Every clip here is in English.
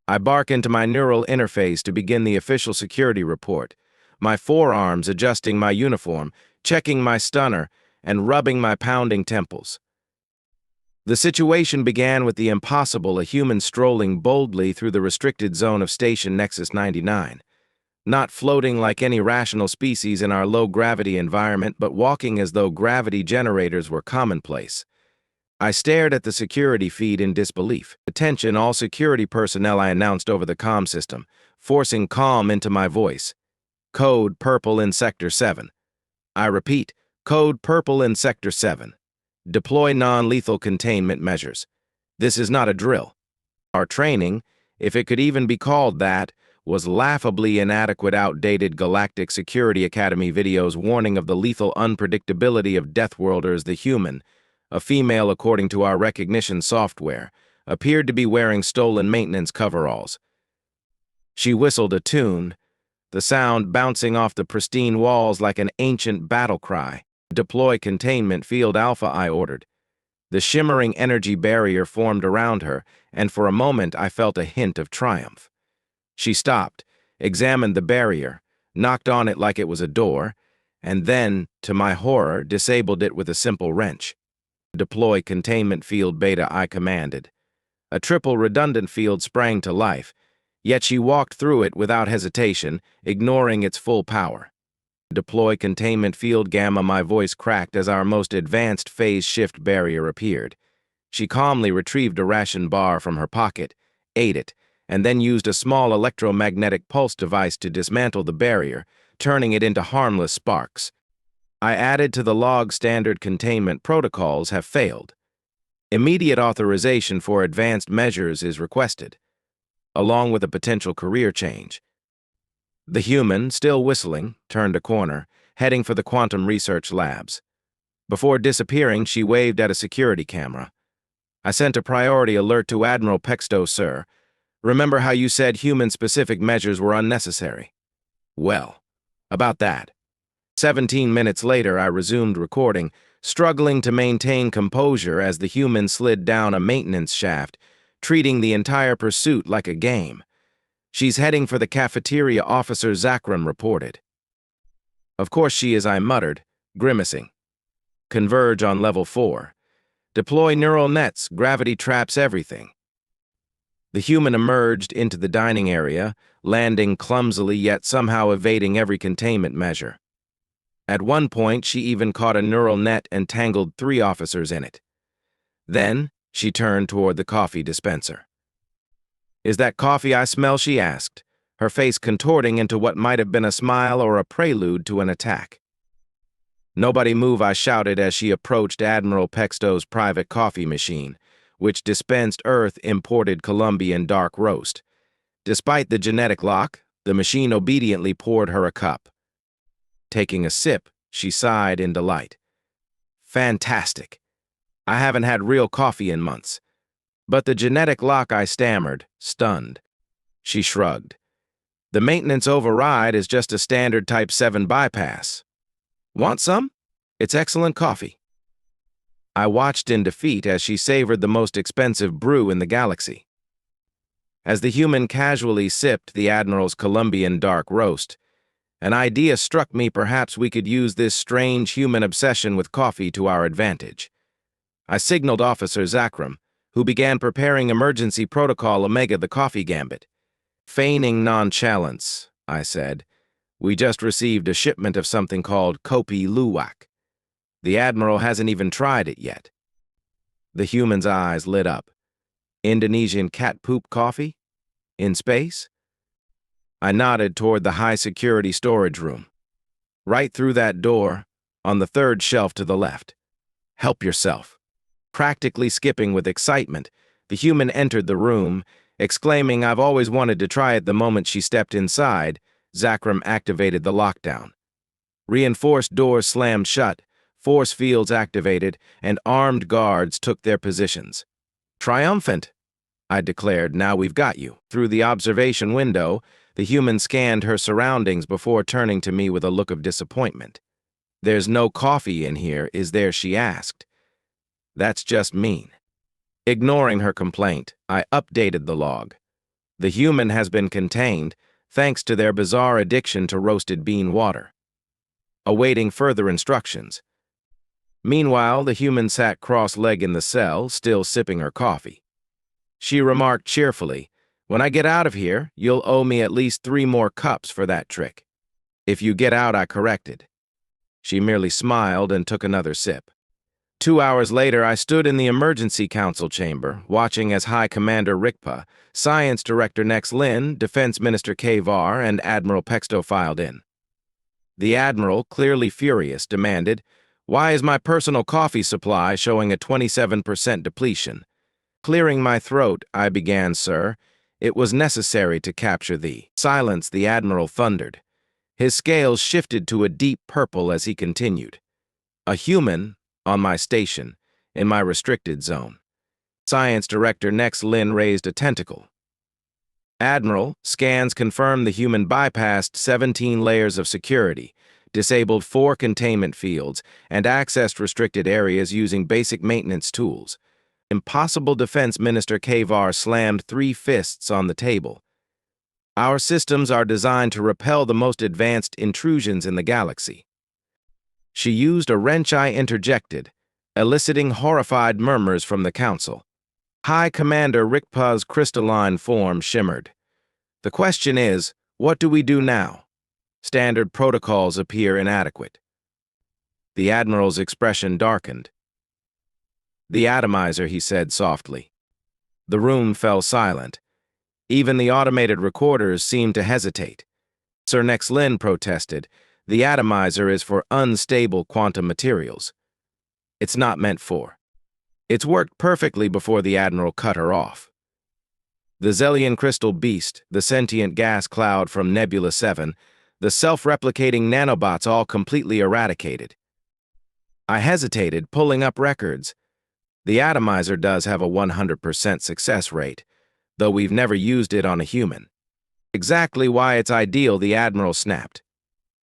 I bark into my neural interface to begin the official security report, my forearms adjusting my uniform, checking my stunner, and rubbing my pounding temples. The situation began with the impossible, a human strolling boldly through the restricted zone of Station Nexus 99, not floating like any rational species in our low-gravity environment, but walking as though gravity generators were commonplace. I stared at the security feed in disbelief. "Attention, all security personnel," I announced over the comm system, forcing calm into my voice. "Code purple in Sector 7. I repeat, code purple in Sector 7. Deploy non-lethal containment measures. This is not a drill. Our training, if it could even be called that, was laughably inadequate. Outdated Galactic Security Academy videos warning of the lethal unpredictability of Deathworlders. The human, a female according to our recognition software, appeared to be wearing stolen maintenance coveralls. She whistled a tune, the sound bouncing off the pristine walls like an ancient battle cry. "Deploy containment field Alpha," I ordered. The shimmering energy barrier formed around her, and for a moment I felt a hint of triumph. She stopped, examined the barrier, knocked on it like it was a door, and then, to my horror, disabled it with a simple wrench. "Deploy containment field Beta," I commanded. A triple redundant field sprang to life, yet she walked through it without hesitation, ignoring its full power. "Deploy containment field Gamma," my voice cracked as our most advanced phase shift barrier appeared. She calmly retrieved a ration bar from her pocket, ate it, and then used a small electromagnetic pulse device to dismantle the barrier, turning it into harmless sparks. I added to the log, "Standard containment protocols have failed. Immediate authorization for advanced measures is requested," along with a potential career change. The human, still whistling, turned a corner, heading for the quantum research labs. Before disappearing, she waved at a security camera. "I sent a priority alert to Admiral Pexto, sir. Remember how you said human-specific measures were unnecessary? Well, about that." 17 minutes later, I resumed recording, struggling to maintain composure as the human slid down a maintenance shaft, treating the entire pursuit like a game. "She's heading for the cafeteria," Officer Zakram reported. "Of course she is," I muttered, grimacing. "Converge on level 4. Deploy neural nets, gravity traps everything." The human emerged into the dining area, landing clumsily yet somehow evading every containment measure. At one point, she even caught a neural net and tangled 3 officers in it. Then, she turned toward the coffee dispenser. "Is that coffee I smell?" she asked, her face contorting into what might have been a smile or a prelude to an attack. "Nobody move," I shouted as she approached Admiral Pexto's private coffee machine, which dispensed Earth-imported Colombian dark roast. Despite the genetic lock, the machine obediently poured her a cup. Taking a sip, she sighed in delight. "Fantastic. I haven't had real coffee in months." "But the genetic lock," I stammered, stunned. She shrugged. "The maintenance override is just a standard Type 7 bypass. Want some? It's excellent coffee." I watched in defeat as she savored the most expensive brew in the galaxy. As the human casually sipped the Admiral's Colombian dark roast, an idea struck me. Perhaps we could use this strange human obsession with coffee to our advantage. I signaled Officer Zakram, who began preparing emergency protocol Omega, the coffee gambit. Feigning nonchalance, I said, "We just received a shipment of something called Kopi Luwak. The Admiral hasn't even tried it yet." The human's eyes lit up. "Indonesian cat poop coffee? In space?" I nodded toward the high-security storage room. "Right through that door, on the 3rd shelf to the left. Help yourself." Practically skipping with excitement, the human entered the room, exclaiming, "I've always wanted to try it." The moment she stepped inside, Zakram activated the lockdown. Reinforced doors slammed shut, force fields activated, and armed guards took their positions. "Triumphant," I declared. "Now we've got you." Through the observation window, the human scanned her surroundings before turning to me with a look of disappointment. "There's no coffee in here, is there?" she asked. "That's just mean." Ignoring her complaint, I updated the log. The human has been contained, thanks to their bizarre addiction to roasted bean water. Awaiting further instructions. Meanwhile, the human sat cross-legged in the cell, still sipping her coffee. She remarked cheerfully, "When I get out of here, you'll owe me at least 3 more cups for that trick." "If you get out," I corrected. She merely smiled and took another sip. 2 hours later, I stood in the emergency council chamber, watching as High Commander Rikpa, Science Director Nex Lin, Defense Minister Kavar, and Admiral Pexto filed in. The Admiral, clearly furious, demanded, "Why is my personal coffee supply showing a 27% depletion?" Clearing my throat, I began, "Sir, it was necessary to capture thee." "Silence," the Admiral thundered. His scales shifted to a deep purple as he continued. "A human on my station, in my restricted zone." Science Director Nex Lin raised a tentacle. "Admiral, scans confirm the human bypassed 17 layers of security, disabled 4 containment fields, and accessed restricted areas using basic maintenance tools." Impossible Defense Minister Kavar slammed 3 fists on the table. "Our systems are designed to repel the most advanced intrusions in the galaxy." She used a wrench, I interjected, eliciting horrified murmurs from the council. High Commander Rikpa's crystalline form shimmered. "The question is, what do we do now? Standard protocols appear inadequate." The Admiral's expression darkened. "The atomizer," he said softly. The room fell silent. Even the automated recorders seemed to hesitate. Sir Nex Lin protested, "The atomizer is for unstable quantum materials. It's not meant for." It's worked perfectly before the Admiral cut her off. The Zellian crystal beast, the sentient gas cloud from Nebula 7, the self-replicating nanobots all completely eradicated. I hesitated, pulling up records. The atomizer does have a 100% success rate, though we've never used it on a human. Exactly why it's ideal, the Admiral snapped.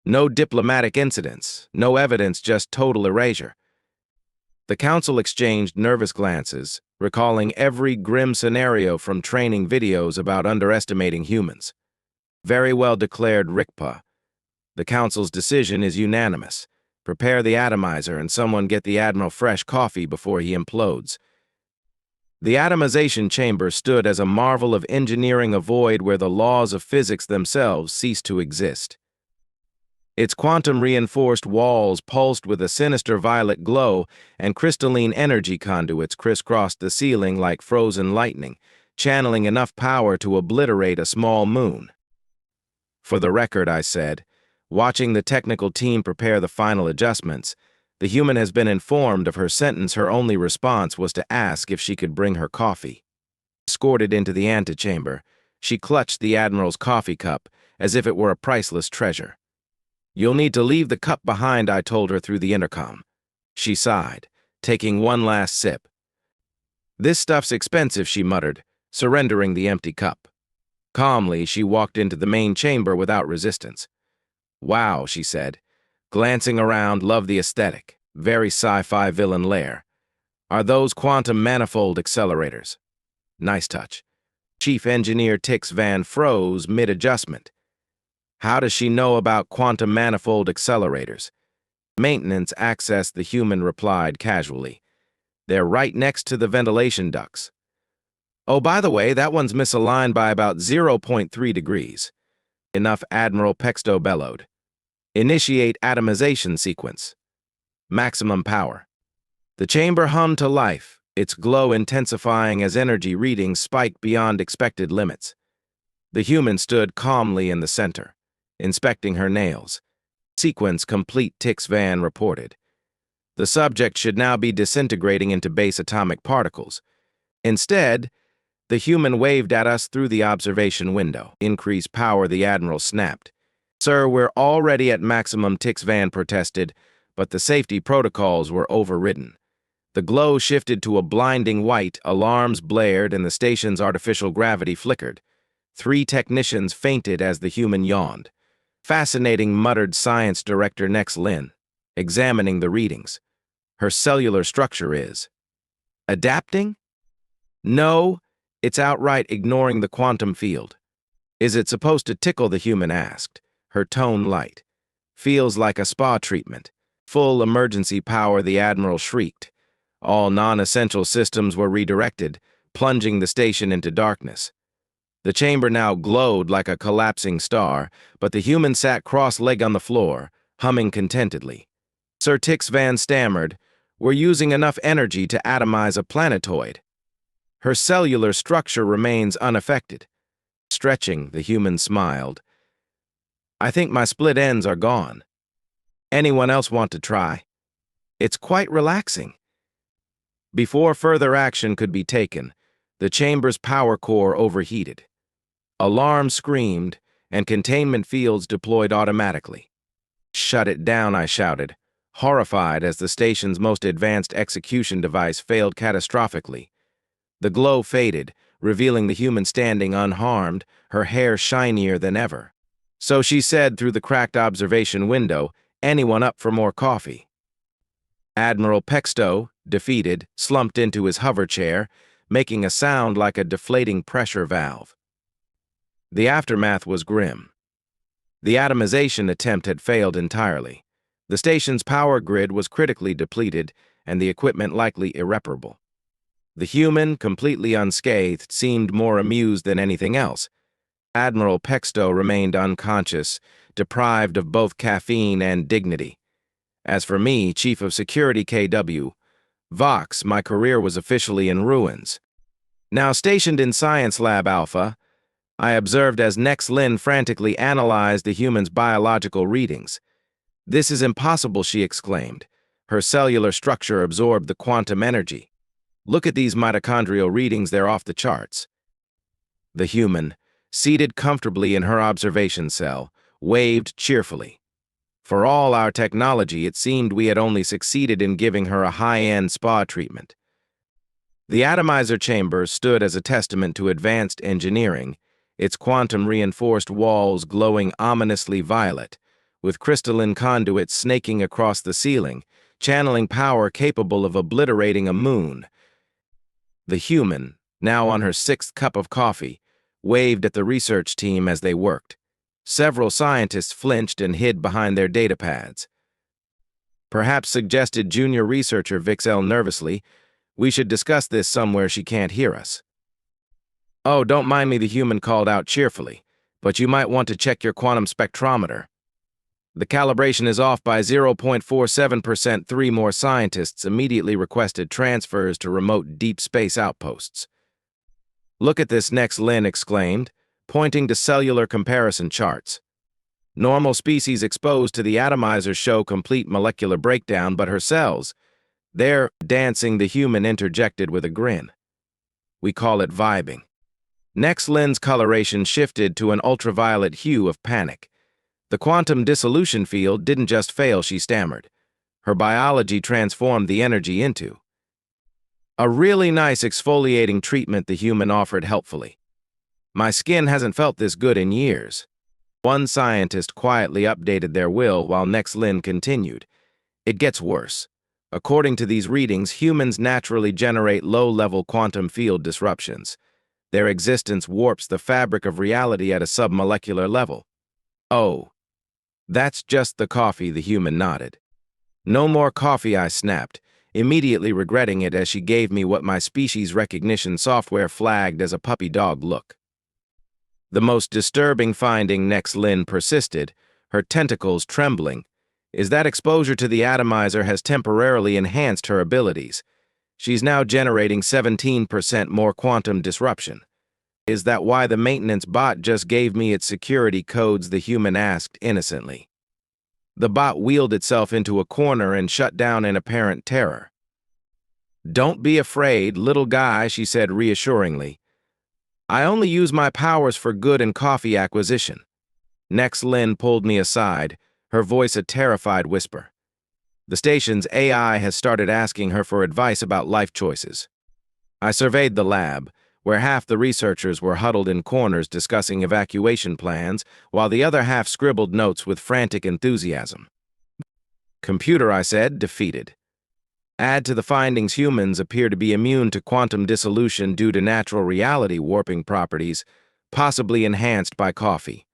No diplomatic incidents, no evidence, just total erasure. The council exchanged nervous glances, recalling every grim scenario from training videos about underestimating humans. "Very well," declared Rikpa. "The council's decision is unanimous. Prepare the atomizer and someone get the Admiral fresh coffee before he implodes." The atomization chamber stood as a marvel of engineering, a void where the laws of physics themselves ceased to exist. Its quantum-reinforced walls pulsed with a sinister violet glow, and crystalline energy conduits crisscrossed the ceiling like frozen lightning, channeling enough power to obliterate a small moon. "For the record," I said, watching the technical team prepare the final adjustments, "the human has been informed of her sentence. Her only response was to ask if she could bring her coffee." Escorted into the antechamber, she clutched the Admiral's coffee cup as if it were a priceless treasure. "You'll need to leave the cup behind," I told her through the intercom. She sighed, taking one last sip. "This stuff's expensive," she muttered, surrendering the empty cup. Calmly, she walked into the main chamber without resistance. "Wow," she said, glancing around. "Love the aesthetic. Very sci-fi villain lair. Are those quantum manifold accelerators?" "Nice touch." Chief Engineer Tix Van froze mid-adjustment. "How does she know about quantum manifold accelerators?" "Maintenance access," the human replied casually. "They're right next to the ventilation ducts." "Oh, by the way, that one's misaligned by about 0.3 degrees. "Enough," Admiral Pexto bellowed. "Initiate atomization sequence. Maximum power." The chamber hummed to life, its glow intensifying as energy readings spiked beyond expected limits. The human stood calmly in the center, inspecting her nails. "Sequence complete," Tix Van reported. "The subject should now be disintegrating into base atomic particles." Instead, the human waved at us through the observation window. "Increase power," the Admiral snapped. "Sir, we're already at maximum," Tix Van protested, but the safety protocols were overridden. The glow shifted to a blinding white, alarms blared, and the station's artificial gravity flickered. 3 technicians fainted as the human yawned. "Fascinating," muttered Science Director Nex Lin, examining the readings. "Her cellular structure is adapting? No, it's outright ignoring the quantum field." Is it supposed to tickle? The human asked, her tone light. Feels like a spa treatment. Full emergency power, the Admiral shrieked. All non-essential systems were redirected, plunging the station into darkness. The chamber now glowed like a collapsing star, but the human sat cross-legged on the floor, humming contentedly. Sir Tix Van stammered, "We're using enough energy to atomize a planetoid. Her cellular structure remains unaffected." Stretching, the human smiled. "I think my split ends are gone. Anyone else want to try? It's quite relaxing." Before further action could be taken, the chamber's power core overheated. Alarms screamed, and containment fields deployed automatically. "Shut it down," I shouted, horrified as the station's most advanced execution device failed catastrophically. The glow faded, revealing the human standing unharmed, her hair shinier than ever. "So," she said through the cracked observation window, "anyone up for more coffee?" Admiral Pexto, defeated, slumped into his hover chair, making a sound like a deflating pressure valve. The aftermath was grim. The atomization attempt had failed entirely. The station's power grid was critically depleted, and the equipment likely irreparable. The human, completely unscathed, seemed more amused than anything else. Admiral Pexto remained unconscious, deprived of both caffeine and dignity. As for me, Chief of Security KW, Vox, my career was officially in ruins. Now stationed in Science Lab Alpha, I observed as Nex Lin frantically analyzed the human's biological readings. "This is impossible," she exclaimed. Her cellular structure absorbed the quantum energy. "Look at these mitochondrial readings, they're off the charts." The human, seated comfortably in her observation cell, waved cheerfully. For all our technology, it seemed we had only succeeded in giving her a high-end spa treatment. The atomizer chamber stood as a testament to advanced engineering, its quantum-reinforced walls glowing ominously violet, with crystalline conduits snaking across the ceiling, channeling power capable of obliterating a moon. The human, now on her 6th cup of coffee, waved at the research team as they worked. Several scientists flinched and hid behind their datapads. "Perhaps," suggested junior researcher Vixel nervously, "we should discuss this somewhere she can't hear us." "Oh, don't mind me," the human called out cheerfully, "but you might want to check your quantum spectrometer. The calibration is off by 0.47%. 3 more scientists immediately requested transfers to remote deep space outposts. "Look at this," Nex Lin exclaimed, pointing to cellular comparison charts. "Normal species exposed to the atomizer show complete molecular breakdown, but her cells, they're dancing," the human interjected with a grin. "We call it vibing." Nex Lin's coloration shifted to an ultraviolet hue of panic. "The quantum dissolution field didn't just fail," she stammered. "Her biology transformed the energy into a really nice exfoliating treatment," the human offered helpfully. "My skin hasn't felt this good in years." One scientist quietly updated their will while Nex Lin continued. "It gets worse. According to these readings, humans naturally generate low-level quantum field disruptions. Their existence warps the fabric of reality at a submolecular level." "Oh, that's just the coffee," the human nodded. "No more coffee," I snapped, immediately regretting it as she gave me what my species recognition software flagged as a puppy dog look. "The most disturbing finding," Nex Lin persisted, her tentacles trembling, "is that exposure to the atomizer has temporarily enhanced her abilities. She's now generating 17% more quantum disruption." "Is that why the maintenance bot just gave me its security codes?" the human asked innocently. The bot wheeled itself into a corner and shut down in apparent terror. "Don't be afraid, little guy," she said reassuringly. "I only use my powers for good and coffee acquisition." Nex Lin pulled me aside, her voice a terrified whisper. "The station's AI has started asking her for advice about life choices." I surveyed the lab, where half the researchers were huddled in corners discussing evacuation plans, while the other half scribbled notes with frantic enthusiasm. "Computer," I said, defeated. "Add to the findings humans appear to be immune to quantum dissolution due to natural reality warping properties, possibly enhanced by coffee.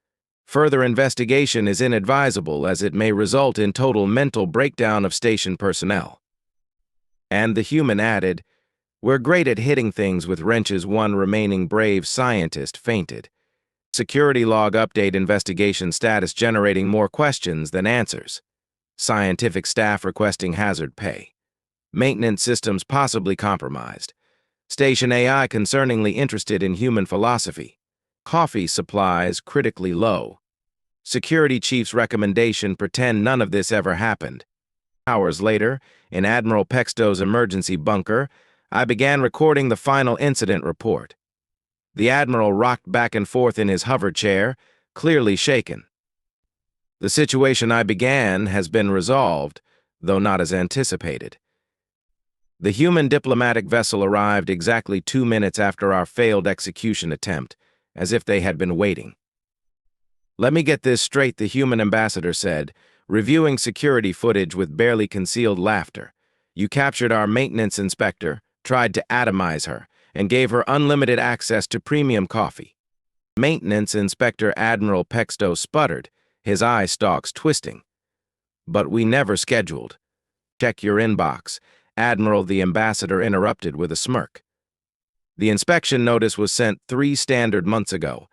Further investigation is inadvisable as it may result in total mental breakdown of station personnel. And the human added, "We're great at hitting things with wrenches." One remaining brave scientist fainted. Security log update investigation status generating more questions than answers. Scientific staff requesting hazard pay. Maintenance systems possibly compromised. Station AI concerningly interested in human philosophy. Coffee supplies critically low. Security chief's recommendation: pretend none of this ever happened. Hours later, in Admiral Pexto's emergency bunker, I began recording the final incident report. The Admiral rocked back and forth in his hover chair, clearly shaken. The situation I began has been resolved, though not as anticipated. The human diplomatic vessel arrived exactly 2 minutes after our failed execution attempt, as if they had been waiting. "Let me get this straight," the human ambassador said, reviewing security footage with barely concealed laughter. "You captured our maintenance inspector, tried to atomize her, and gave her unlimited access to premium coffee." Maintenance Inspector Admiral Pexto sputtered, his eye stalks twisting. "But we never scheduled." "Check your inbox," Admiral, the ambassador interrupted with a smirk. "The inspection notice was sent 3 standard months ago."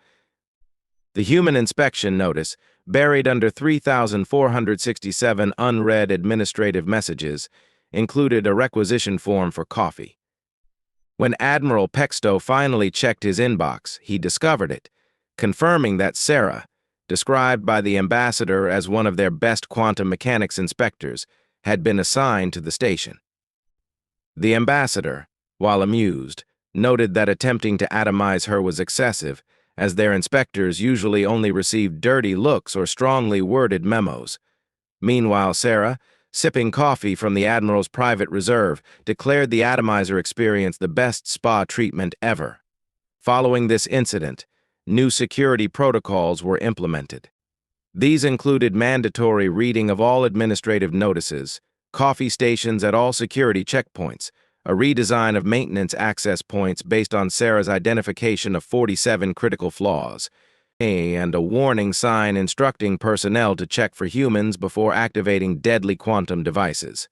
The human inspection notice, buried under 3,467 unread administrative messages, included a requisition form for coffee. When Admiral Pexto finally checked his inbox, he discovered it, confirming that Sarah, described by the ambassador as one of their best quantum mechanics inspectors, had been assigned to the station. The ambassador, while amused, noted that attempting to atomize her was excessive, as their inspectors usually only received dirty looks or strongly worded memos. Meanwhile, Sarah, sipping coffee from the Admiral's private reserve, declared the atomizer experience the best spa treatment ever. Following this incident, new security protocols were implemented. These included mandatory reading of all administrative notices, coffee stations at all security checkpoints, a redesign of maintenance access points based on Sarah's identification of 47 critical flaws, and a warning sign instructing personnel to check for humans before activating deadly quantum devices.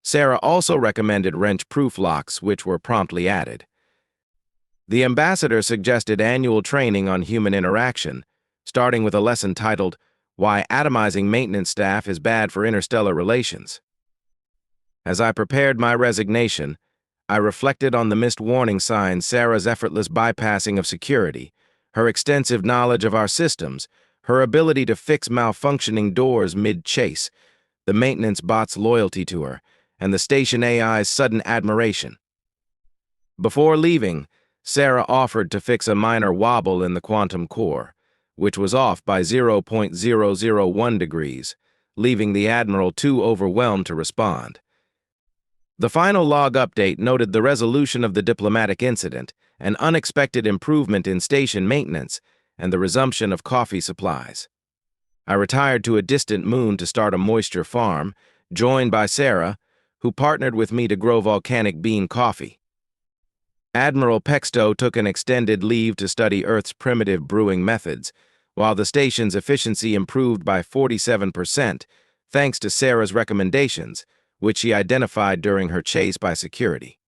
Sarah also recommended wrench-proof locks, which were promptly added. The ambassador suggested annual training on human interaction, starting with a lesson titled, "Why Atomizing Maintenance Staff is Bad for Interstellar Relations." As I prepared my resignation, I reflected on the missed warning signs: Sarah's effortless bypassing of security, her extensive knowledge of our systems, her ability to fix malfunctioning doors mid-chase, the maintenance bot's loyalty to her, and the station AI's sudden admiration. Before leaving, Sarah offered to fix a minor wobble in the quantum core, which was off by 0.001 degrees, leaving the Admiral too overwhelmed to respond. The final log update noted the resolution of the diplomatic incident, an unexpected improvement in station maintenance, and the resumption of coffee supplies. I retired to a distant moon to start a moisture farm, joined by Sarah, who partnered with me to grow volcanic bean coffee. Admiral Pexto took an extended leave to study Earth's primitive brewing methods, while the station's efficiency improved by 47%, thanks to Sarah's recommendations, which she identified during her chase by security.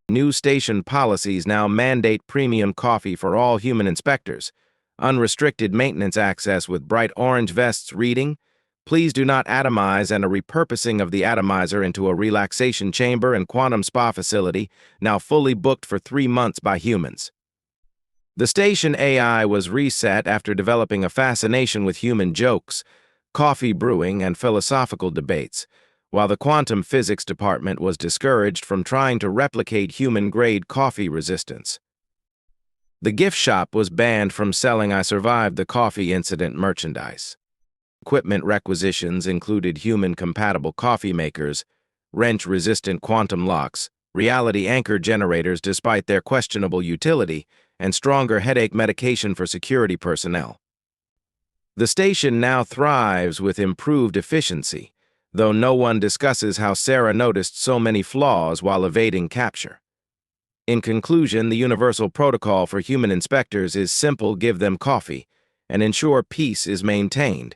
New station policies now mandate premium coffee for all human inspectors, unrestricted maintenance access with bright orange vests reading, "Please do not atomize," and a repurposing of the atomizer into a relaxation chamber and quantum spa facility, now fully booked for 3 months by humans. The station AI was reset after developing a fascination with human jokes, coffee brewing, and philosophical debates, while the quantum physics department was discouraged from trying to replicate human-grade coffee resistance. The gift shop was banned from selling "I survived the coffee incident" merchandise. Equipment requisitions included human-compatible coffee makers, wrench-resistant quantum locks, reality anchor generators despite their questionable utility, and stronger headache medication for security personnel. The station now thrives with improved efficiency, though no one discusses how Sarah noticed so many flaws while evading capture. In conclusion, the universal protocol for human inspectors is simple: give them coffee and ensure peace is maintained.